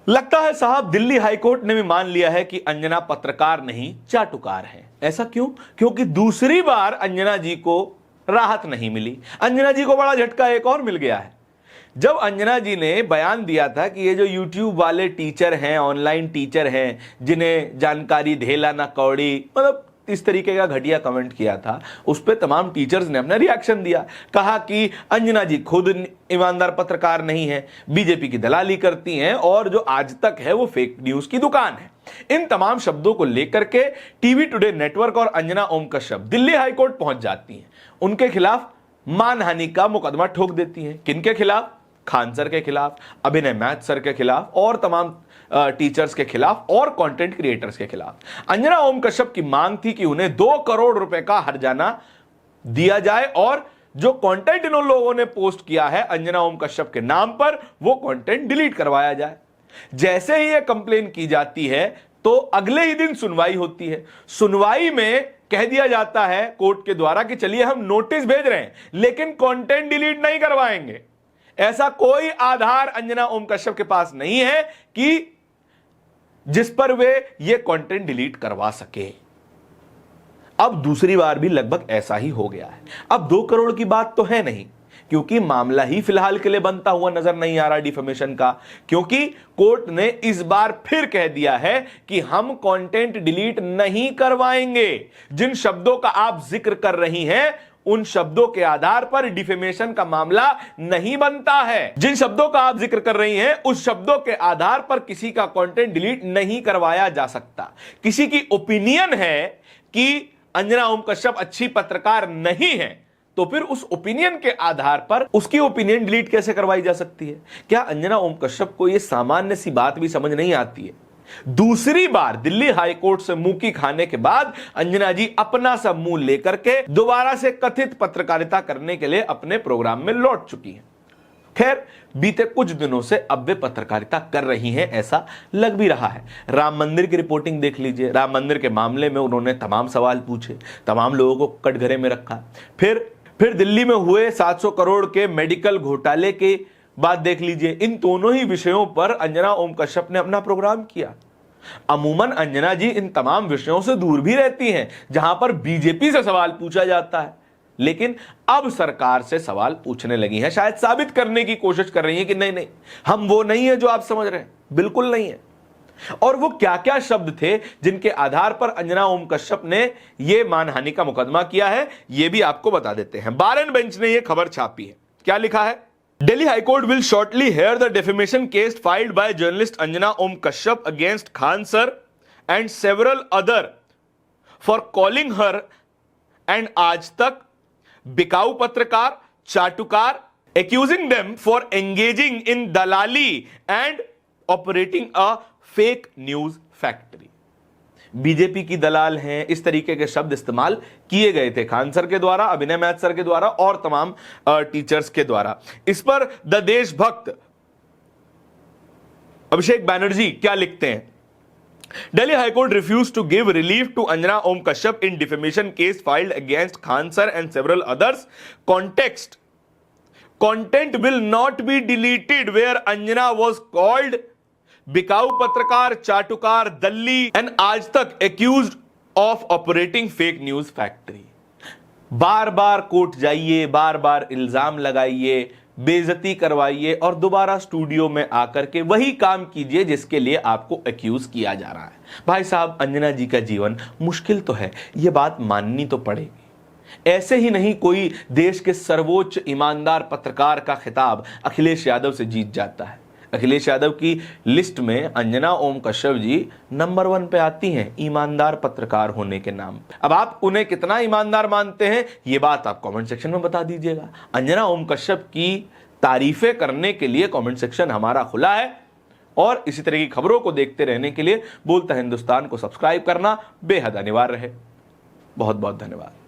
लगता है साहब दिल्ली हाईकोर्ट ने भी मान लिया है कि अंजना पत्रकार नहीं चाटुकार है। ऐसा क्यों? क्योंकि दूसरी बार अंजना जी को राहत नहीं मिली। अंजना जी को बड़ा झटका एक और मिल गया है। जब अंजना जी ने बयान दिया था कि ये जो YouTube वाले टीचर हैं, ऑनलाइन टीचर हैं, जिन्हें जानकारी धेला ना कौड़ी, मतलब इस तरीके का घटिया कमेंट किया था, उस पर तमाम टीचर्स ने अपना रिएक्शन दिया। कहा कि अंजना जी खुद ईमानदार पत्रकार नहीं है, बीजेपी की दलाली करती हैं और जो आज तक है वो फेक न्यूज की दुकान है। इन तमाम शब्दों को लेकर के टीवी टुडे नेटवर्क और अंजना ओम कश्यप दिल्ली हाईकोर्ट पहुंच जाती हैं। उनके खिलाफ मानहानि का मुकदमा ठोक देती हैं। किनके खिलाफ? खान सर के खिलाफ, अभिनय मैथ सर के खिलाफ और तमाम टीचर्स के खिलाफ और कंटेंट क्रिएटर्स के खिलाफ। अंजना ओम कश्यप की मांग थी कि उन्हें 2 करोड़ रुपए का हर्जाना दिया जाए और जो कंटेंट इन लोगों ने पोस्ट किया है अंजना ओम कश्यप के नाम पर, वो कंटेंट डिलीट करवाया जाए। जैसे ही यह कंप्लेन की जाती है तो अगले ही दिन सुनवाई होती है। सुनवाई में कह दिया जाता है कोर्ट के द्वारा कि चलिए हम नोटिस भेज रहे हैं लेकिन कंटेंट डिलीट नहीं करवाएंगे। ऐसा कोई आधार अंजना ओम कश्यप के पास नहीं है कि जिस पर वे ये कंटेंट डिलीट करवा सके। अब दूसरी बार भी लगभग ऐसा ही हो गया है। अब 2 करोड़ की बात तो है नहीं, क्योंकि मामला ही फिलहाल के लिए बनता हुआ नजर नहीं आ रहा डिफेमेशन का, क्योंकि कोर्ट ने इस बार फिर कह दिया है कि हम कंटेंट डिलीट नहीं करवाएंगे। जिन शब्दों का आप जिक्र कर रही हैं उन शब्दों के आधार पर डिफेमेशन का मामला नहीं बनता है। जिन शब्दों का आप जिक्र कर रही हैं उस शब्दों के आधार पर किसी का कंटेंट डिलीट नहीं करवाया जा सकता। किसी की ओपिनियन है कि अंजना ओम कश्यप अच्छी पत्रकार नहीं है, तो फिर उस ओपिनियन के आधार पर उसकी ओपिनियन डिलीट कैसे करवाई जा सकती है? क्या अंजना ओम कश्यप को यह सामान्य सी बात भी समझ नहीं आती है? दूसरी बार दिल्ली हाईकोर्ट से मुंह खाने के बाद अंजना जी अपना सब मुंह लेकर के दोबारा से कथित पत्रकारिता करने के लिए अपने प्रोग्राम में लौट चुकी हैं। खैर, बीते कुछ दिनों से अब वे पत्रकारिता कर रही हैं, ऐसा लग भी रहा है। राम मंदिर की रिपोर्टिंग देख लीजिए। राम मंदिर के मामले में उन्होंने तमाम सवाल पूछे, तमाम लोगों को कटघरे में रखा। फिर दिल्ली में हुए 700 करोड़ के मेडिकल घोटाले के बात देख लीजिए। इन दोनों ही विषयों पर अंजना ओम कश्यप ने अपना प्रोग्राम किया। अमूमन अंजना जी इन तमाम विषयों से दूर भी रहती हैं जहां पर बीजेपी से सवाल पूछा जाता है, लेकिन अब सरकार से सवाल पूछने लगी हैं। शायद साबित करने की कोशिश कर रही हैं कि नहीं हम वो नहीं है जो आप समझ रहे हैं, बिल्कुल नहीं है। और वो क्या क्या शब्द थे जिनके आधार पर अंजना ओम कश्यप ने यह मानहानि का मुकदमा किया है, यह भी आपको बता देते हैं। बार एंड बेंच ने यह खबर छापी है। क्या लिखा है? Delhi High Court will shortly hear the defamation case filed by journalist Anjana Om Kashyap against Khan sir and several other for calling her and Aaj Tak बिकाऊ पत्रकार, चाटुकार, accusing them for engaging in dalali and operating a fake news factory. BJP की दलाल हैं, इस तरीके के शब्द इस्तेमाल किए गए थे खान सर के द्वारा, अभिनय मैथ सर के द्वारा और तमाम टीचर्स के द्वारा। इस पर द देशभक्त अभिषेक बैनर्जी क्या लिखते हैं? Delhi High Court refused to give relief to Anjana Om Kashyap in defamation case filed against Khan sir and several others. Content will not be deleted where Anjana was called बिकाऊ पत्रकार, चाटुकार, Dalli and आज तक accused of operating fake news factory. Bar bar court जाइए, बार बार इल्जाम लगाइए, बेइज्जती करवाइए और दोबारा स्टूडियो में आकर के वही काम कीजिए जिसके लिए आपको एक्यूज किया जा रहा है। भाई साहब, अंजना जी का जीवन मुश्किल तो है, यह बात माननी तो पड़ेगी। ऐसे ही नहीं कोई देश के सर्वोच्च ईमानदार पत्रकार का खिताब अखिलेश यादव से जीत जाता है। अखिलेश यादव की लिस्ट में अंजना ओम कश्यप जी नंबर 1 पे आती हैं ईमानदार पत्रकार होने के नाम पे। अब आप उन्हें कितना ईमानदार मानते हैं ये बात आप कमेंट सेक्शन में बता दीजिएगा। अंजना ओम कश्यप की तारीफें करने के लिए कमेंट सेक्शन हमारा खुला है और इसी तरह की खबरों को देखते रहने के लिए बोलता हिंदुस्तान को सब्सक्राइब करना बेहद अनिवार्य है। बहुत बहुत धन्यवाद।